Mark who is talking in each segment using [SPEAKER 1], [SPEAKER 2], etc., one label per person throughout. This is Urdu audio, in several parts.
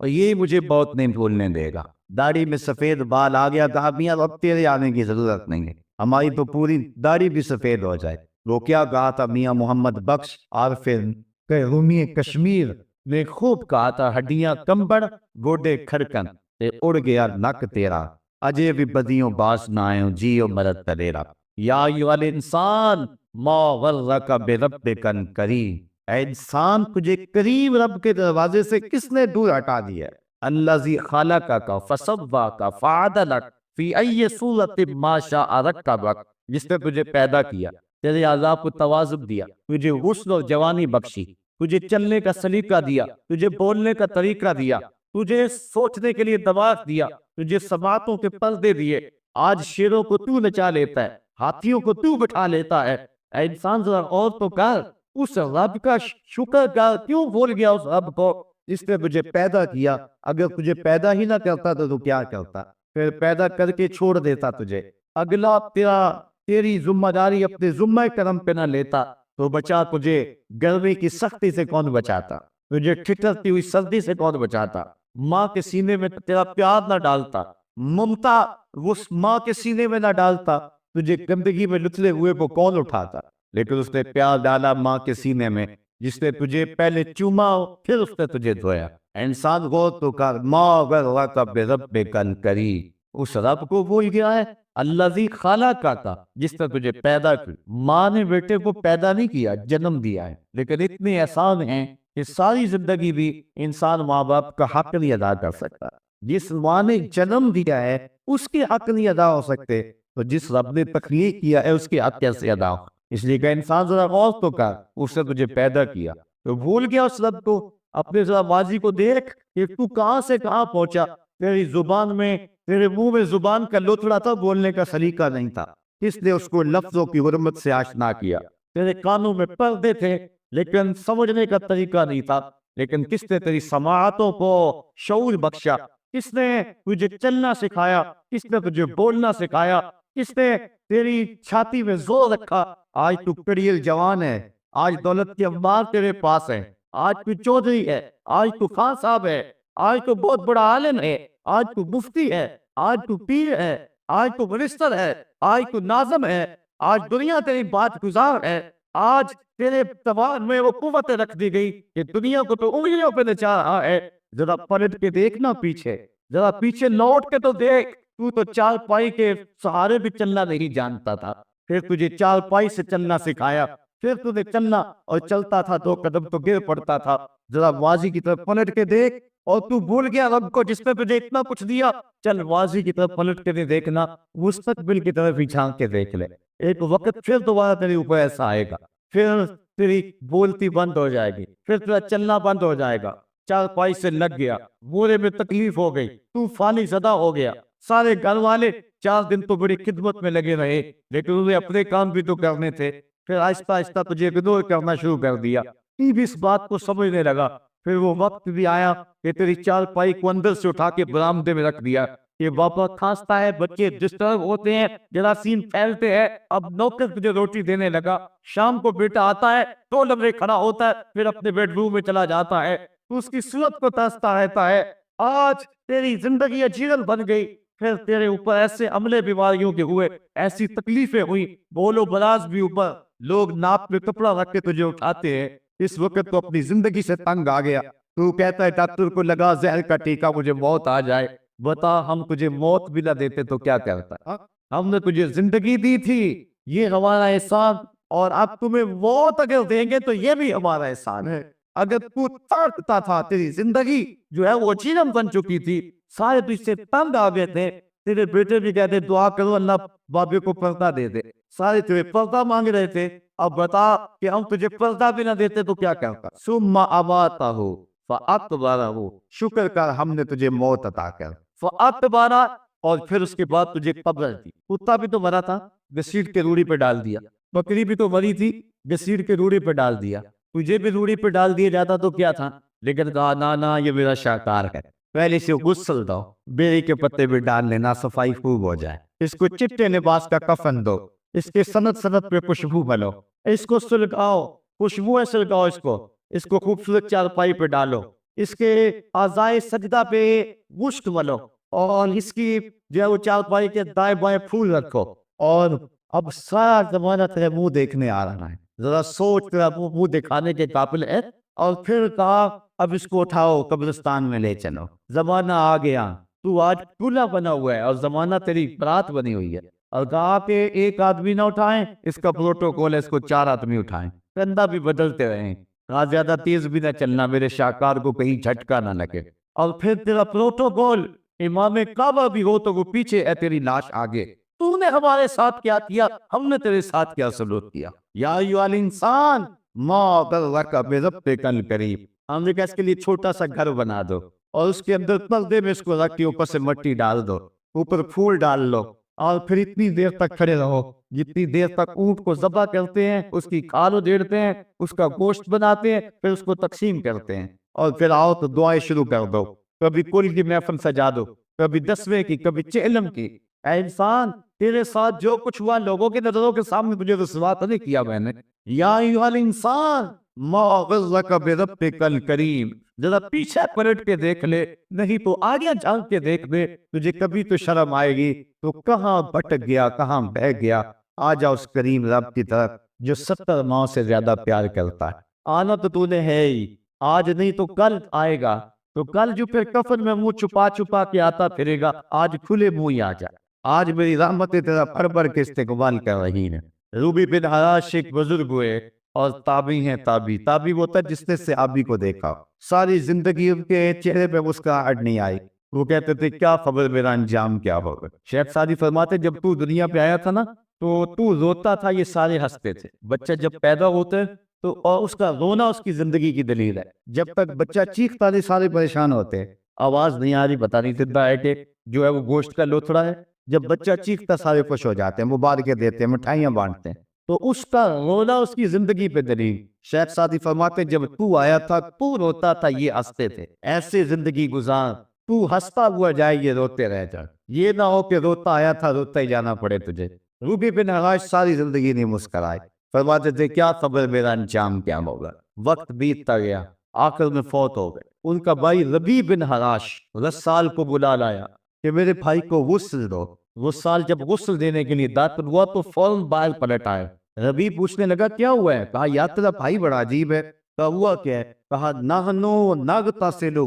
[SPEAKER 1] اور یہ مجھے بہت نہیں بھولنے دے گا۔ داڑھی میں سفید بال آ گیا، کہا میاں اب تیرے آنے کی ضرورت نہیں ہے، ہماری تو پوری داڑھی بھی سفید ہو جائے۔ وہ کیا کہا تھا میاں محمد بخش عارف رومی کشمیر نے خوب کہا تھا، ہڈیاں کمبڑ گوڈے کھڑکن تے اڑ گیا نک تیرا، اجے بھی بدیوں باس نہ آئے جیو مرد تیرا۔ یا ایھا الانسان ما غرک بربک الکریم، اے انسان تجھے کریم رب کے دروازے سے کس نے دور ہٹا دیا؟ الذی خلقک فسواک فعدلک فی ای صورت ما شاء رکبک، جس نے تجھے پیدا کیا، تیرے اعضاء کو توازن دیا، تجھے حسن اور جوانی بخشی، تجھے چلنے کا سلیقہ دیا، تجھے بولنے کا طریقہ دیا، تجھے سوچنے کے لیے دماغ دیا، تجھے سماعتوں کے پردے دیے۔ آج شیروں کو تو نچا لیتا ہے، ہاتھیوں کو تو بٹھا لیتا ہے۔ اے انسان ذرا غور تو کر، اس رب کا شکر کر، کیوں بھول گیا اس رب کو جس نے تجھے پیدا کیا؟ اگر تجھے پیدا ہی نہ کرتا تو کیا کرتا؟ پھر پیدا کر کے چھوڑ دیتا تجھے، اگلا تیری ذمہ داری اپنے ذمہ کرم پہ نہ لیتا تو بچا تجھے گرمی کی سختی سے کون بچاتا؟ تجھے ٹھٹرتی ہوئی سردی سے کون بچاتا؟ ماں کے سینے میں تیرا پیار نہ ڈالتا، ممتا اس ماں کے سینے میں نہ ڈالتا، تجھے گندگی میں لتھڑے ہوئے کو کون اٹھاتا؟ لیکن اس نے پیار ڈالا ماں کے سینے میں، جس نے تجھے پہلے چوما پھر اس نے تجھے دھویا۔ انسان غور تو کر، ما غرک بربک الکریم، اس رب کو بھول گیا ہے الذی خلقک، جس نے تجھے پیدا کیا۔ ماں نے بیٹے کو پیدا نہیں کیا، جنم دیا ہے، لیکن اتنے احسان ہیں کہ ساری زندگی بھی انسان ماں باپ کا حق نہیں ادا کر سکتا۔ جس ماں نے جنم دیا ہے اس کے حق نہیں ادا ہو سکتے، تو جس رب نے تخلیق کیا ہے اس کے حق کیسے ادا ہو؟ اس لیے کہ انسان ذرا غور تو کر، اس نے تجھے پیدا کیا تو بھول گیا اس رب کو؟ اپنے ذرا ماضی کو دیکھ کہ تو کہاں سے کہاں پہنچا۔ تیری زبان میں، تیرے منہ میں زبان کا لوتھڑا تھا، بولنے کا سلیقہ نہیں تھا، کس نے اس کو لفظوں کی حرمت سے آشنا کیا؟ تیرے کانوں میں پردے تھے لیکن سمجھنے کا طریقہ نہیں تھا، لیکن کس نے تیری سماعتوں کو شعور بخشا؟ کس نے تجھے چلنا سکھایا؟ کس نے تجھے بولنا سکھایا؟ کس نے تیری چھاتی میں زور رکھا؟ آج تو کڑیل جوان ہے، آج دولت کے انبار تیرے پاس ہے، آج تو چودھری ہے، آج تو خان صاحب ہے، آج تو بہت بڑا عالم ہے، آج تو مفتی ہے، آج تو پیر ہے، آج تو منسٹر ہے، آج تو ناظم ہے، آج دنیا تیری بات گزار ہے، آج تیرے زبان میں وہ قوت رکھ دی گئی کہ دنیا کو تو انگلیوں پہ نچا رہا ہے۔ ذرا پلٹ کے دیکھنا پیچھے، ذرا پیچھے لوٹ کے تو دیکھ، تو چار پائی کے سہارے بھی چلنا نہیں جانتا تھا، پھر تجھے چار پائی سے چلنا سکھایا، پھر تجھے چلنا، اور چلتا تھا 2 قدم تو گر پڑتا تھا۔ ذرا ماضی کی طرف پلٹ کے دیکھ، اور تو بھول گیا رب کو جس نے تجھے اتنا کچھ دیا۔ چل ماضی کی طرف پلٹ کے نہیں دیکھنا، مستقبل کی طرف ہی جھانک کے دیکھ لے۔ ایک وقت پھر دوبارہ تیرے اوپر ایسا آئے گا، پھر تیری بولتی بند ہو جائے گی، پھر تیرا چلنا بند ہو جائے گا، چار پائی سے لگ گیا، بورے میں تکلیف ہو گئی، تو فانی زدہ ہو گیا۔ سارے گھر والے 4 دن تو بڑی خدمت میں لگے رہے، لیکن انہیں اپنے کام بھی تو کرنے تھے، پھر آہستہ آہستہ تجھے اگنور کرنا شروع کر دیا۔ بھی اس بات کو سمجھنے لگا، پھر وہ وقت بھی آیا کہ تیری 4 پائی کو اندر سے اٹھا کے برآمدے میں رکھ دیا کہ بابا کھانستا ہے، بچے ڈسٹرب ہوتے ہیں، جراثیم پھیلتے ہیں، اب نوکر تجھے روٹی دینے لگا۔ شام کو بیٹا آتا ہے، 2 لمحے کھڑا ہوتا ہے، پھر اپنے بیڈ روم میں چلا جاتا ہے، تو اس کی صورت کو ترستا رہتا ہے۔ آج تیری زندگی اجیرل بن گئی، پھر تیرے اوپر ایسے عملے بیماریوں کے ہوئے، ایسی تکلیفیں ہوئی، بولو براز بھی اوپر، لوگ ناپ میں کپڑا رکھ کے تجھے اٹھاتے ہیں۔ اس وقت تو اپنی زندگی سے تنگ آ گیا، تو کہتا ہے ڈاکٹر کو لگا زہر کا ٹیکہ، مجھے موت آ جائے۔ بتا ہم تجھے موت بھی نہ دیتے تو کیا کرتا؟ ہم نے تجھے زندگی دی تھی، یہ ہمارا احسان، اور اب تمہیں موت اگر دیں گے تو یہ بھی ہمارا احسان ہے۔ اگر تو تڑپتا تھا، تیری زندگی جو ہے وہ چیرم بن چکی تھی، سارے تجھ سے تنگ آ گئے تھے، تیرے بیٹے بھی کہتے دعا کرو اللہ بابے کو پردہ دے دے، سارے تجھے پردہ مانگ رہے تھے، اب بتا کہ ہم تجھے پردہ بھی نہ دیتے تو کیا کرتا؟ ثم اماتہ فاقبرہ، شکر کر ہم نے تجھے موت عطا کر، فاقبرہ، اور پھر اس کے بعد تجھے قبر دی۔ کتا بھی تو مرا تھا، گھسیٹ کے روڑی پہ ڈال دیا، بکری بھی تو مری تھی، گھسیٹ کے روڑی پہ ڈال دیا، تجھے بھی روڑی پہ ڈال دیا جاتا تو کیا تھا؟ لیکن کہا نا یہ میرا شاہکار ہے، پہلے سے غسل دو، بیری کے پتے بھی ڈال لینا، صفائی خوب ہو جائے، اس کو چٹے لباس کا کفن دو، اس کے سند سند پہ خوشبو بنو، اس کو سلگاؤ، خوشبو سلگاؤ، اس کو خوبصورت چارپائی پہ ڈالو، اس کے اعضائے سجدہ پہ مشت ملو اور اس کی جو ہے وہ چارپائی کے دائیں بائیں پھول رکھو، اور اب سارا زمانہ تیرے منہ دیکھنے آ رہا ہے، ذرا سوچ تیرا منہ دکھانے کے قابل ہے۔ اور پھر کہا اب اس کو اٹھاؤ قبرستان میں لے چلو، زمانہ آ گیا، تو آج دولہا بنا ہوا ہے اور زمانہ تیری برات بنی ہوئی ہے۔ اور کہا کہ ایک آدمی نہ اٹھائیں، اس کا پروٹوکول ہے اس کو 4 آدمی اٹھائیں، کندھا بھی بدلتے رہیں، کہا زیادہ تیز بھی نہ چلنا، میرے شاہکار کو کہیں جھٹکا نہ لگے۔ اور پھر تیرا پروٹوکول امام کعبہ بھی ہو تو وہ پیچھے ہے، تیری لاش آگے، تو نے ہمارے ساتھ کیا کیا، ہم نے تیرے ساتھ کیا سلوک کیا۔ یا ایھا الانسان ما غرک بربک الکریم، ہم نے کہا اس کے لیے چھوٹا سا گھر بنا دو اور اس کے اندر پردے میں اس کو رکھ کے اوپر سے مٹی ڈال دو، اوپر پھول ڈال لو، اور پھر اتنی دیر تک کھڑے رہو جتنی دیر تک اونٹ کو ذبح کرتے ہیں، اس کی کھال ادھیڑتے ہیں، اس کا گوشت بناتے ہیں، پھر اس کو تقسیم کرتے ہیں، اور پھر آؤ تو دعائیں شروع کر دو، کبھی کل کی محفل سجا دو، کبھی 10ویں کی، کبھی چہلم کی۔ اے انسان، تیرے ساتھ جو کچھ ہوا لوگوں کی نظروں کے سامنے تجھے رسوا تو نہیں کیا میں نے؟ یا ایھا الانسان ما غرک بربک الکریم، ذرا پیچھے پلٹ کے دیکھ لے، نہیں تو آگے جھانک کے دیکھ لے، تجھے کبھی تو شرم آئے گی، تو کہاں بھٹک گیا، کہاں بہ گیا۔ آ جا اس کریم رب کی طرف جو 70 ماؤں سے زیادہ پیار کرتا ہے۔ آنا تو نے ہے ہی، آج نہیں تو کل آئے گا، تو کل جو پھر کفن میں منہ چھپا چھپا کے آتا پھرے گا، آج کھلے منہ ہی آ جا۔ آج میری رحمتیں تیرا بھر بھر کے استقبال کر رہی ہیں۔ روبی بن حراش ایک بزرگ ہوئے اور تابعی ہیں، تابعی وہ تھا جس نے صحابی کو دیکھا، ساری زندگی ان کے چہرے پہ مسکراہٹ نہیں آئی، وہ کہتے تھے کیا خبر میرا انجام کیا ہوگا۔ شیخ سعدی فرماتے جب تو دنیا پہ آیا تھا نا تو روتا تھا، یہ سارے ہنستے تھے۔ بچہ جب پیدا ہوتا ہے تو اور اس کا رونا اس کی زندگی کی دلیل ہے، جب تک بچہ چیختا نہیں سارے پریشان ہوتے ہیں، آواز نہیں آ رہی پتہ نہیں زندہ ہے کہ جو ہے وہ گوشت کا لوتھڑا ہے، جب بچہ چیختا سارے خوش ہو جاتے ہیں، مبارکیں دیتے ہیں، مٹھائیاں بانٹتے ہیں، تو اس کا رونا اس کی زندگی پہ دلیل۔ شیخ سعدی فرماتے جب تو آیا تھا تو روتا تھا، یہ ہنستے تھے، ایسے زندگی گزار تو ہنستا ہوا جائے، یہ روتے رہ جائے، یہ نہ ہو کہ روتا آیا تھا روتا ہی جانا پڑے تجھے۔ روبی بن حراش ساری زندگی نہیں مسکرائے، فرماتے تھے کیا خبر میرا انجام کیا ہوگا۔ وقت بیتتا گیا، آخر میں فوت ہو گئے۔ ان کا بھائی ربیع بن حراش رسال کو بلا لایا کہ میرے بھائی کو غسل دو۔ رسال جب غسل دینے کے لیے داخل ہوا تو فوراً باہر پلٹ آئے۔ ربیع پوچھنے لگا کیا ہوا ہے؟ کہا یا تیرا بھائی بڑا عجیب ہے۔ کہا ہوا کیا ہے؟ کہا نحنو نغتسلہ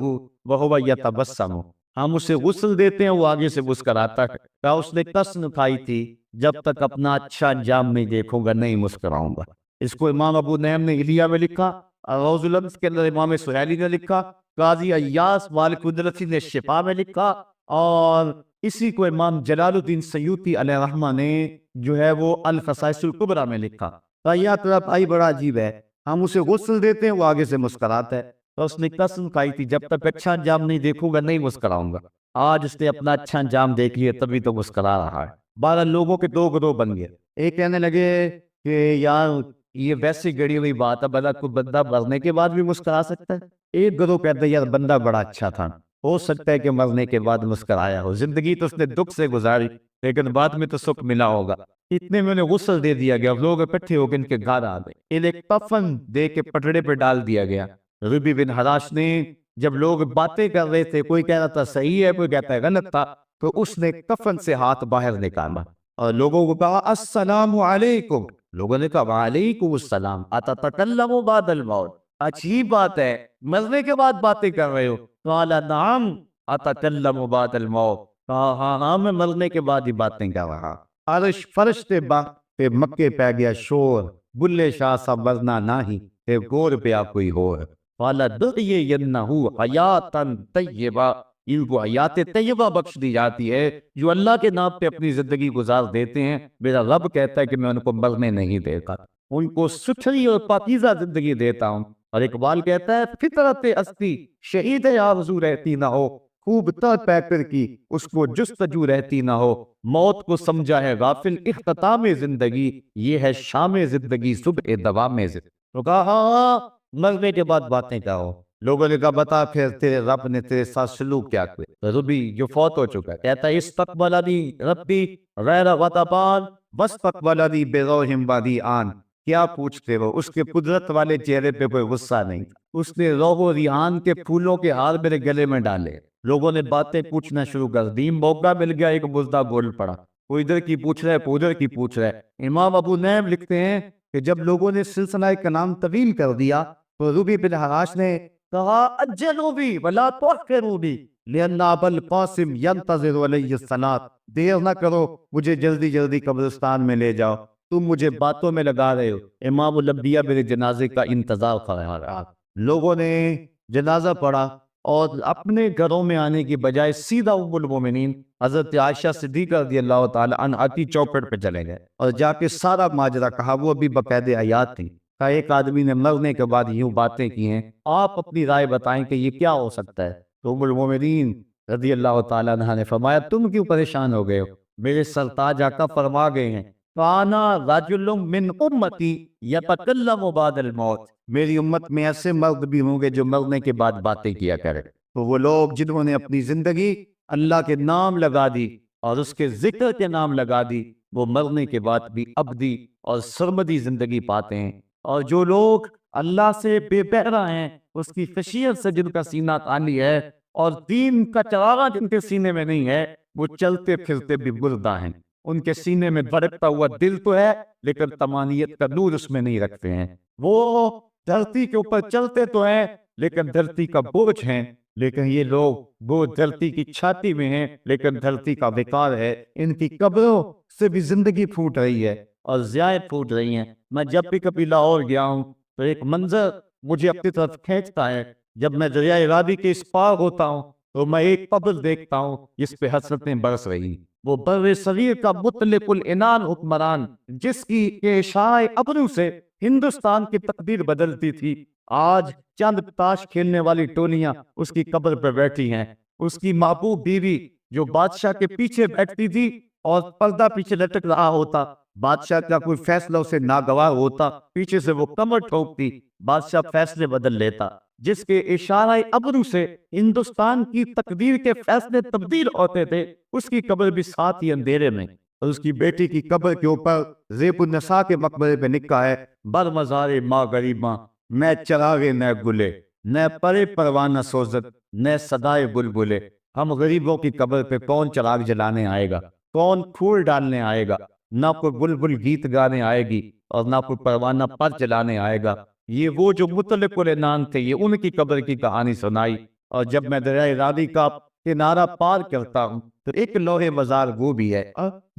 [SPEAKER 1] وہو یتبسم، ہم اسے غسل دیتے ہیں وہ آگے سے مسکراتا ہے۔ کہا اس نے قسم کھائی تھی جب تک اپنا اچھا انجام نہیں دیکھوں گا نہیں مسکراؤں گا۔ اس کو امام ابو نعیم نے حلیہ میں لکھا، روض الامس کے اندر امام سہیلی نے لکھا، قاضی ایاس مالک الدرسی نے شفا میں لکھا، اور اسی کو امام جلال الدین سیوطی علیہ رحمہ نے جو ہے وہ الخصائص الکبریٰ میں لکھا۔ کہا یا تیرا بھائی بڑا عجیب ہے، ہم اسے غسل دیتے ہیں وہ آگے سے مسکراتا ہے، تو اس نے قسم کھائی تھی جب تک اچھا انجام نہیں دیکھوں گا نہیں مسکراؤں گا۔ آج اس نے اپنا اچھا انجام دیکھ لیا تبھی تو مسکرا رہا ہے۔ 12 لوگوں کے 2 گروہ بن گئے، ایک کہنے لگے کہ یار یہ ویسی گڑی ہوئی بات ہے، بھلا کوئی بندہ مرنے کے بعد بھی مسکرا سکتا ہے۔ ایک گروہ کہتا ہے یار بندہ بڑا اچھا تھا، ہو سکتا ہے کہ مرنے کے بعد مسکرایا ہو، زندگی تو اس نے دکھ سے گزاری لیکن بعد میں تو سکھ ملا ہوگا۔ اتنے میں انہیں غسل دے دیا گیا، لوگ اکٹھے ہو کے ان کے گھر آ گئے، انہیں ایک کفن دے کے پٹڑے پہ ڈال دیا گیا۔ ربیع بن حراش نے جب لوگ باتیں کر رہے تھے، کوئی کہہ رہا تھا صحیح ہے کوئی کہتا ہے غلط تھا، تو اس نے کفن سے ہاتھ باہر نکالا اور لوگوں کو کہا السلام علیکم۔ لوگوں نے کہا وعلیکم السلام، اتتکلم بعد الموت، عجیب بات ہے مرنے کے بعد باتیں کر رہے ہو۔ قال نعم اتکلم بعد الموت، کہا ہاں ہاں میں مرنے کے بعد ہی باتیں کر رہا۔ عرش فرش پہ مکے پہ گیا شور، بلے شاہ سا مرنا نہیں تے گور پہ کوئی ہو۔ قال دعینہ حیاتا طیبہ، ان کو حیات طیبہ بخش دی جاتی ہے جو اللہ کے نام پہ اپنی زندگی گزار دیتے ہیں۔ میرا رب کہتا ہے کہ میں ان کو مرنے نہیں دیتا، ان کو ستھری اور پاکیزہ زندگی دیتا ہوں۔ اور اقبال کہتا ہے فطرت ہستی شہید آرزو رہتی نہ ہو، خوب تر پیکر کی اس کو جستجو رہتی نہ ہو، موت کو سمجھا ہے غافل اختتام زندگی، یہ ہے شام زندگی صبح دوام زندگی۔ تو کہا ہاں مرنے کے بعد باتیں کہو۔ لوگوں نے کہا بتا پھر تیرے رب نے تیرے ساتھ سلوک کیا کیا؟ ربیع جو فوت ہو چکا ہے کہتا ہے استقبلنی ربی غیر غضبان واستقبلنی بروح بدیعان، کیا پوچھتے ہو؟ اس کے قدرت والے چہرے پہ کوئی غصہ نہیں تھا۔ اس نے روح و ریحان کے پھولوں کے ہار میرے گلے میں ڈالے۔ لوگوں نے باتیں پوچھنا شروع کر دی، موقع مل گیا ایک مردہ بول پڑا، کوئی ادھر کی پوچھ رہا ہے، کوئی ادھر کی پوچھ رہا ہے۔ امام ابو نعیم لکھتے ہیں کہ جب لوگوں نے سلسلہ کا نام طویل کر دیا تو ربیع بن حراش نے کہا اجلوا بی ولا تؤخروا بی لأن ابا القاسم ينتظر علی الصلاۃ، دیر نہ کرو، مجھے جلدی جلدی قبرستان میں لے جاؤ، تم مجھے باتوں میں لگا رہے ہو۔ امام الانبیاء میرے جنازے کا انتظار کر رہا۔ لوگوں نے جنازہ پڑھا اور اپنے گھروں میں آنے کی بجائے سیدھا ام المومنین حضرت عائشہ صدیقہ رضی اللہ تعالی عنہا کی چوکھٹ پہ چلے گئے اور جا کے سارا ماجرا کہا۔ وہ ابھی باقاعدہ حیات تھی۔ کہا ایک آدمی نے مرنے کے بعد یوں باتیں کی ہیں، آپ اپنی رائے بتائیں کہ یہ کیا ہو سکتا ہے؟ تو ام المومنین رضی اللہ تعالی عنہا نے فرمایا تم کیوں پریشان ہو گئے ہو؟ میرے سرتاج آقا فرما گئے ہیں فانا رجل من امتی یتکلم بعد الموت، میری امت میں ایسے مرد بھی ہوں گے جو مرنے کے بعد باتیں کیا کرے۔ تو وہ لوگ جنہوں نے اپنی زندگی اللہ کے نام لگا دی اور اس کے ذکر کے نام لگا دی، وہ مرنے کے بعد بھی ابدی اور سرمدی زندگی پاتے ہیں۔ اور جو لوگ اللہ سے بے بہرہ ہیں، اس کی خشیت سے جن کا سینہ خالی ہے اور دین کا چراغاں جن کے سینے میں نہیں ہے، وہ چلتے پھرتے بھی مردہ ہیں۔ ان کے سینے میں دھڑکتا ہوا دل تو ہے لیکن تمانیت کا نور اس میں نہیں رکھتے ہیں۔ وہ دھرتی کے اوپر چلتے تو ہیں لیکن دھرتی کا بوجھ ہیں، لیکن یہ لوگ وہ دھرتی کی چھاتی میں ہیں لیکن دھرتی کا وقار ہے۔ ان کی قبروں سے بھی زندگی پھوٹ رہی ہے اور ضیائیں پھوٹ رہی ہیں۔ میں جب بھی کبھی لاہور گیا ہوں تو ایک منظر مجھے اپنی طرف کھینچتا ہے۔ جب میں دریائے راوی کے اس پار ہوتا ہوں تو میں ایک قبر دیکھتا ہوں جس پہ حسرتیں برس رہی ہیں۔ وہ بر صغیر کا مطلق العنان حکمران جس کی اشارہ ابرو سے ہندوستان کی تقدیر بدلتی تھی، آج چند تاش کھیلنے والی ٹولیاں اس کی قبر پہ بیٹھی ہیں۔ اس کی محبوب بیوی جو بادشاہ کے پیچھے بیٹھتی تھی اور پردہ پیچھے لٹک رہا ہوتا، بادشاہ کا کوئی فیصلہ اسے ناگوار ہوتا، پیچھے سے وہ کمر ٹھوکتی، بادشاہ فیصلے بدل لیتا۔ جس کے اشارہ ابرو سے ہندوستان کی تقدیر کے فیصلے تبدیل ہوتے تھے، اس کی قبر بھی ساتھ ہی اندھیرے میں۔ اور اس کی بیٹی کی قبر کے اوپر ذیب النساء کے مقبرے پہ لکھا ہے بر مزار ماں غریباں، نہ چراغے نہ گلے، نہ پرے پروانہ سوزت، نہ صدائے بلبلے۔ ہم غریبوں کی قبر پہ کون چراغ جلانے آئے گا، کون پھول ڈالنے آئے گا؟ نہ کوئی بلبل گیت گانے آئے گی اور نہ کوئی پروانہ پر جلانے آئے گا۔ یہ وہ جو مطلق العنان تھے، یہ ان کی قبر کی کہانی سنائی۔ اور جب میں دریائے راوی کا کنارہ پار کرتا ہوں تو ایک لوح مزار وہ بھی ہے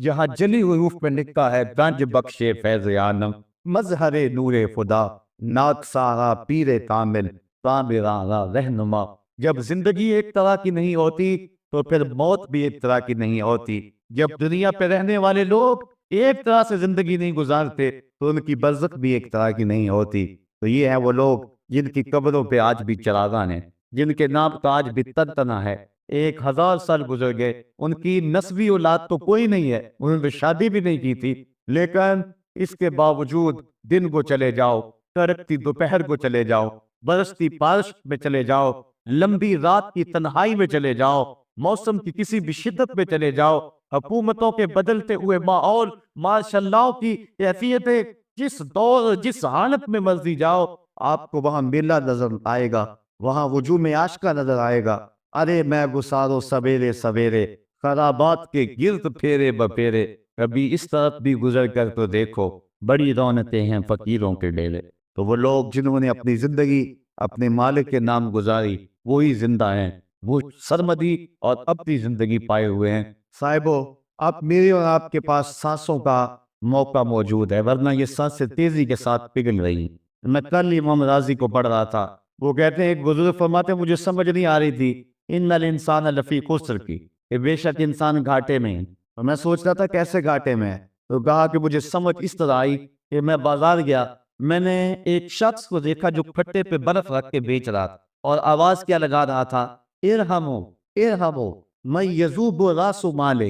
[SPEAKER 1] جہاں جلی حروف میں لکھا ہے گنج بخش فیض عالم، مظہر نور خدا، ناک سارا پیر کامل، تعمیرانہ رہنما۔ جب زندگی ایک طرح کی نہیں ہوتی تو پھر موت بھی ایک طرح کی نہیں ہوتی۔ جب دنیا پہ رہنے والے لوگ ایک طرح سے زندگی نہیں گزارتے تو ان کی برزخ بھی ایک طرح کی نہیں ہوتی۔ تو یہ ہے وہ لوگ جن کی قبروں پہ آج بھی چراغاں ہیں، جن کے نام کا آج بھی تنتنا ہے۔ 1000 سال گزر گئے، ان کی نسبی اولاد تو کوئی نہیں ہے، انہوں نے شادی بھی نہیں کی تھی، لیکن اس کے باوجود دن کو چلے جاؤ، کڑکتی دوپہر کو چلے جاؤ، برستی بارش میں چلے جاؤ، لمبی رات کی تنہائی میں چلے جاؤ، موسم کی کسی بھی شدت میں چلے جاؤ، حکومتوں کے بدلتے ہوئے ماحول، ماشاء اللہ کی کیفیتیں، جس دور جس حالت میں مرضی جاؤ، آپ کو وہاں میلہ نظر آئے گا، وہاں وجوہ میں عاشقہ نظر آئے گا۔ ارے میں گسارو سویرے سویرے، خرابات کے گرد پھیرے بپھیرے، کبھی اس طرف بھی گزر کر تو دیکھو، بڑی رونقیں ہیں فقیروں کے ڈیرے۔ تو وہ لوگ جنہوں نے اپنی زندگی اپنے مالک کے نام گزاری، وہی زندہ ہیں، وہ سرمدی اور اپنی زندگی پائے ہوئے ہیں۔ صاحبو، اب میرے اور آپ کے پاس سانسوں کا موقع موجود ہے، ورنہ یہ سانسیں تیزی کے ساتھ پگھل رہی ہیں۔ میں کل امام راضی کو پڑھ رہا تھا، وہ کہتے ہیں ایک بزرگ فرماتے ہیں مجھے سمجھ نہیں آ رہی تھی ان الانسان لفی خسر کی، کہ بے شک انسان گھاٹے میں ہے۔ اور میں سوچ رہا تھا کیسے گھاٹے میں ہے، تو کہا کہ مجھے سمجھ اس طرح آئی کہ میں بازار گیا، میں نے ایک شخص کو دیکھا جو پھٹے پہ برف رکھ کے بیچ رہا تھا اور آواز کیا لگا رہا تھا، ارحمو ارحمو میں یذوب راس مالہ،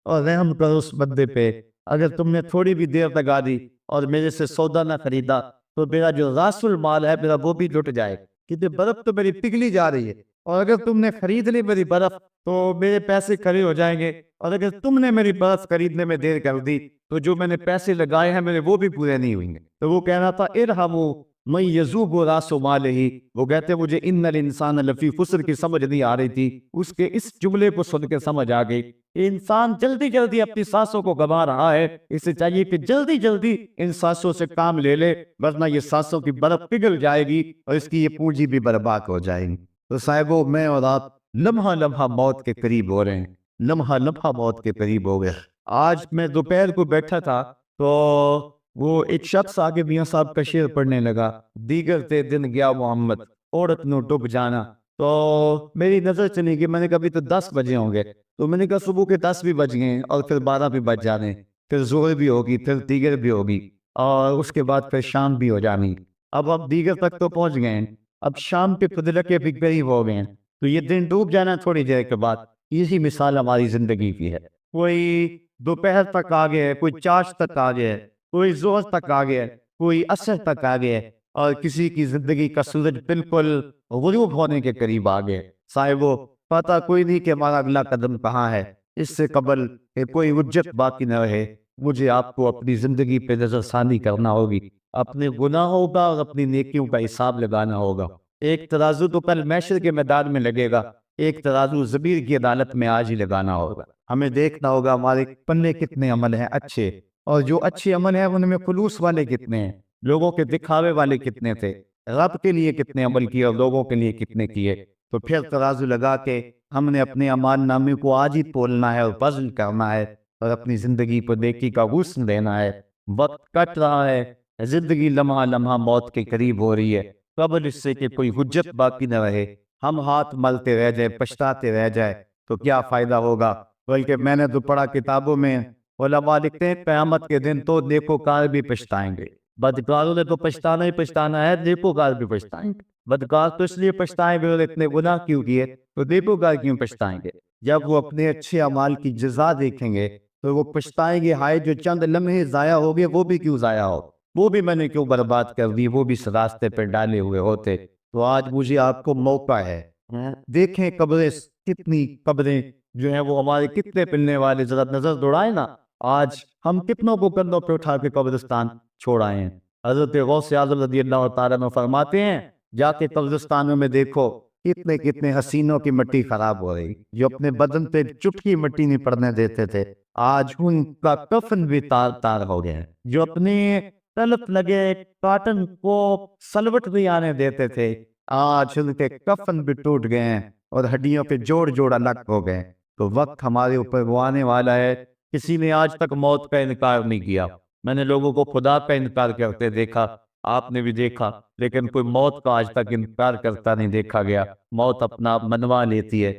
[SPEAKER 1] اور رحم کرو اس بندے پہ، اگر تم نے تھوڑی بھی دیر لگا دی اور میرے سے سودا نہ خریدا تو میرا جو راس المال ہے میرا وہ بھی لٹ جائے، کیونکہ برف تو میری پگھلی جا رہی ہے اور اگر تم نے خرید لی میری برف تو میرے پیسے کھڑے ہو جائیں گے، اور اگر تم نے میری برف خریدنے میں دیر کر دی تو جو میں نے پیسے لگائے ہیں میرے وہ بھی پورے نہیں ہوئیں گے۔ تو وہ کہہ رہا تھا ارحموا من یذوب راس مالہ، وہ کہتے مجھے ان الانسان لفی خسر کی سمجھ نہیں آ رہی تھی، اس کے اس جملے کو سن کے سمجھ آ گئی انسان جلدی جلدی اپنی سانسوں کو گنوا رہا ہے، اسے چاہیے کہ جلدی جلدی ان سانسوں سے کام لے لے، ورنہ یہ سانسوں کی برف پگھل جائے گی اور اس کی یہ پونجی بھی برباد ہو جائے گی۔ تو صاحبو میں اور آپ لمحہ لمحہ موت کے قریب ہو رہے ہیں، لمحہ لمحہ موت کے قریب ہو گئے۔ آج میں دوپہر کو بیٹھا تھا تو وہ ایک شخص آگے میاں صاحب کا شعر پڑھنے لگا، دیگر تے دن گیا محمد عورت نو ڈب جانا، تو میری نظر چلی گئی، میں نے کہا ابھی تو 10 بجے ہوں گے، تو میں نے کہا صبح کے 10 بھی بج گئے اور پھر 12 بھی بج جانے، پھر ظہر بھی ہوگی، پھر دیگر بھی ہوگی، اور اس کے بعد پھر شام بھی ہو جانی۔ اب دیگر تک تو پہنچ گئے ہیں، اب شام کے فضلے بھی قریب ہو گئے ہیں، تو یہ دن ڈوب جانا تھوڑی دیر کے بعد۔ یہی مثال ہماری زندگی کی ہے، کوئی دوپہر تک آ گیا ہے، کوئی چاش تک آ گیا ہے، کوئی ظہر تک آ گیا ہے، کوئی عصر تک آ گیا ہے، اور کسی کی زندگی کا سورج بالکل غروب ہونے کے قریب آ گیا۔ صاحبو پتہ کوئی نہیں کہ ہمارا اگلا قدم کہاں ہے، اس سے قبل کہ کوئی حجت باقی نہ رہے مجھے آپ کو اپنی زندگی پہ نظر ثانی کرنا ہوگی، اپنے گناہوں کا اور اپنی نیکیوں کا حساب لگانا ہوگا۔ ایک ترازو تو کل محشر کے میدان میں لگے گا، ایک ترازو ضمیر کی عدالت میں آج ہی لگانا ہوگا۔ ہمیں دیکھنا ہوگا ہمارے پلے کتنے عمل ہیں اچھے، اور جو اچھے عمل ہیں ان میں خلوص والے کتنے ہیں، لوگوں کے دکھاوے والے کتنے تھے، رب کے لیے کتنے عمل کیے اور لوگوں کے لیے کتنے کیے۔ تو پھر ترازو لگا کے ہم نے اپنے اعمال نامے کو آج ہی تولنا ہے اور وزن کرنا ہے، اور اپنی زندگی کو نیکی کا غصن دینا ہے۔ وقت کٹ رہا ہے، زندگی لمحہ لمحہ موت کے قریب ہو رہی ہے، قبل اس سے کہ کوئی حجت باقی نہ رہے ہم ہاتھ ملتے رہ جائیں، پچھتاتے رہ جائیں تو کیا فائدہ ہوگا۔ بلکہ میں نے تو پڑھا کتابوں میں، علماء لکھتے ہیں قیامت کے دن تو نیکوکار بھی پچھتائیں گے، بدکاروں نے تو پچھتانا ہی پچھتانا ہے، نیکوکار بھی پچھتائیں گے۔ بدکار تو اس لیے پچھتائیں گے اور اتنے گناہ کیوں کیے، تو نیکوکار کیوں پچھتائیں گے؟ جب وہ اپنے اچھے اعمال کی جزا دیکھیں گے تو وہ پچھتائیں گے، ہائے جو چند لمحے ضائع ہو گئے وہ بھی کیوں ضائع ہو، وہ بھی میں نے کیوں برباد کر دی، وہ بھی اس راستے پہ ڈالے ہوئے ہوتے۔ تو آج مجھے آپ کو موقع ہے، دیکھیں قبریں کتنی، قبریں جو ہیں وہ ہمارے کتنے پلنے والے، ذرا نظر دوڑائیں نا، آج ہم کتنوں کو کندھوں پہ اٹھا کے قبرستان چھوڑ آئے ہیں۔ حضرت غوث اعظم رضی اللہ تعالیٰ عنہ فرماتے ہیں جا کے قبرستانوں میں دیکھو کتنے کتنے حسینوں کی مٹی خراب ہو رہی، جو اپنے بدن پہ چٹکی مٹی نہیں پڑنے دیتے تھے، آج ان کا کفن بھی تار تار ہو گیا ہے۔ جو اپنے تلف لگے کاٹن کو سلوٹ بھی آنے دیتے تھے، آج ان کے کفن بھی ٹوٹ گئے ہیں اور ہڈیوں کے جوڑ جوڑ الگ ہو گئے۔ تو وقت ہمارے اوپر وہ آنے والا ہے، کسی نے آج تک موت کا انکار نہیں کیا۔ میں نے لوگوں کو خدا کا انکار کرتے دیکھا، آپ نے بھی دیکھا، لیکن کوئی موت کا آج تک انکار کرتا نہیں دیکھا گیا۔ موت اپنا آپ منوا لیتی ہے،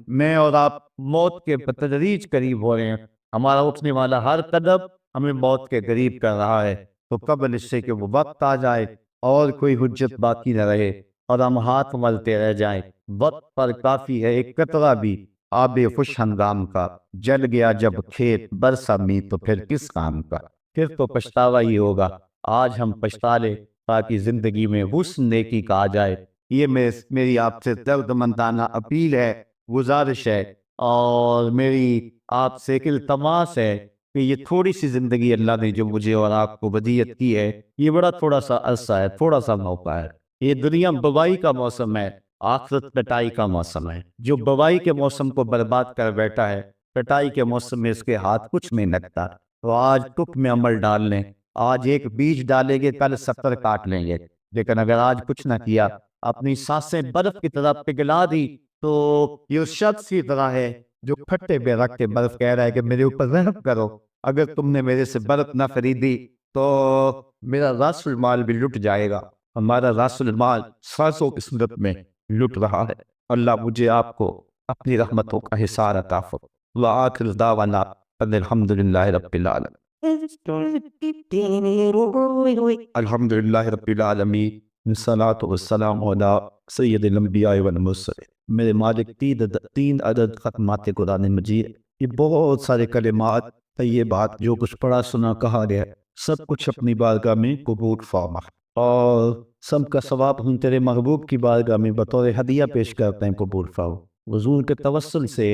[SPEAKER 1] میں اور آپ موت کے بتدریج قریب ہو رہے ہیں، ہمارا اٹھنے والا ہر قدم ہمیں موت کے قریب کر رہا ہے۔ تو قبل اس سے کہ وہ وقت آ جائے اور کوئی حجت باقی نہ رہے اور ہم ہاتھ ملتے رہ جائیں، وقت پر کافی ہے ایک قطرہ بھی آب خوش ہنگام کا، جل گیا جب کھیت برسا می تو پھر کس کام کا، پھر تو پچھتاوا ہی ہوگا۔ آج ہم پچھتا لے تاکہ زندگی میں حسن نیکی کا آ جائے۔ یہ میری آپ سے درد مندانہ اپیل ہے، گزارش ہے، اور میری آپ سے ایک التماس ہے کہ یہ تھوڑی سی زندگی اللہ نے جو مجھے اور آپ کو ودیعت کی ہے، یہ بڑا تھوڑا سا عرصہ ہے، تھوڑا سا موقع ہے۔ یہ دنیا بوائی کا موسم ہے، آخرت کٹائی کا موسم ہے۔ جو بوائی کے موسم کو برباد کر بیٹھا ہے، کٹائی کے موسم میں اس کے ہاتھ کچھ نہیں لگتا۔ تو آج تک میں عمل ڈال لیں، آج ایک بیج ڈالیں گے کل 70 کاٹ لیں گے، لیکن اگر آج کچھ نہ کیا، اپنی سانسیں برف کی طرح پگھلا دی، تو یہ اس شخص کی طرح ہے جو کھٹے پہ رکھ کے برف کہہ رہا ہے کہ میرے اوپر رحم کرو، اگر تم نے میرے سے برف نہ خریدی تو میرا راس المال بھی لٹ جائے گا۔ ہمارا راس المال سانسوں کی صورت میں لٹ رہا ہے۔ اللہ مجھے آپ کو اپنی رحمتوں کا حصار عطا فرمائے۔ وآخر دعوانا ان الحمدللہ رب العالمین۔ الحمدللہ رب العالمین، الصلاۃ والسلام علی سید الانبیاء والمرسلین۔ میرے مالک 3 عدد ختمات قرآن مجید، یہ بہت سارے کلمات طیبات جو کچھ پڑھا سنا کہا گیا، سب کچھ اپنی بارگاہ میں قبول فرما۔ اور سب کا ثواب ہم تیرے محبوب کی بارگاہ میں بطور ہدیہ پیش کرتے ہیں، قبول فرما۔ حضور کے توسل سے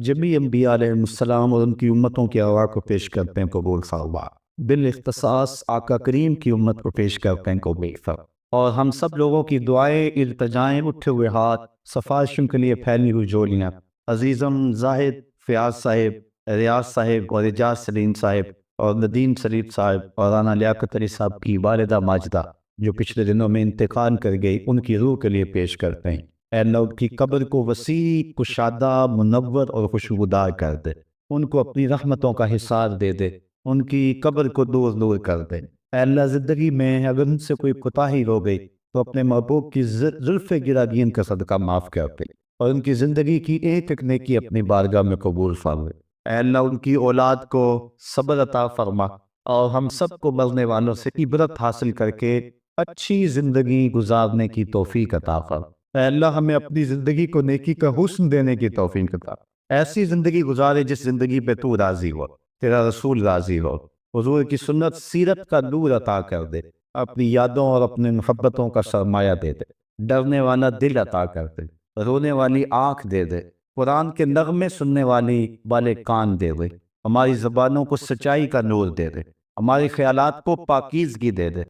[SPEAKER 1] جمی انبیاء علیہ السلام اور ان کی امتوں کے ارواح کو پیش کرتے ہیں، قبول فرما۔ بالاختصاص آقا کریم کی امت کو پیش کرتے ہیں، قبول فرما۔ اور ہم سب لوگوں کی دعائیں، التجائیں، اٹھے ہوئے ہاتھ، سفارشوں کے لیے پھیلی ہوئی جوڑیاں، عزیزم زاہد فیاض صاحب، ریاض صاحب اور اعجاز سلیم صاحب اور ندیم شریف صاحب اور رانا لیاقت علی صاحب کی والدہ ماجدہ جو پچھلے دنوں میں انتقال کر گئی، ان کی روح کے لیے پیش کرتے ہیں۔ اے اللہ ان کی قبر کو وسیع، کشادہ، منور اور خوشبودار کر دے، ان کو اپنی رحمتوں کا حصار دے دے، ان کی قبر کو دور دور کر دے۔ اے اللہ زندگی میں اگر ان سے کوئی کوتاہی ہو گئی تو اپنے محبوب کی زلف گراگین کا صدقہ معاف کر دے، اور ان کی زندگی کی ایک ایک نیکی اپنی بارگاہ میں قبول فرما۔ اے اللہ ان کی اولاد کو صبر عطا فرما، اور ہم سب کو مرنے والوں سے عبرت حاصل کر کے اچھی زندگی گزارنے کی توفیق عطا فرما۔ اے اللہ ہمیں اپنی زندگی کو نیکی کا حسن دینے کی توفیق عطا، ایسی زندگی گزارے جس زندگی پہ تو راضی ہو، تیرا رسول راضی ہو، حضور کی سنت سیرت کا نور عطا کر دے، اپنی یادوں اور اپنے محبتوں کا سرمایہ دے دے، ڈرنے والا دل عطا کر دے، رونے والی آنکھ دے دے، قرآن کے نغمے سننے والے کان دے دے، ہماری زبانوں کو سچائی کا نور دے دے، ہمارے خیالات کو پاکیزگی دے دے،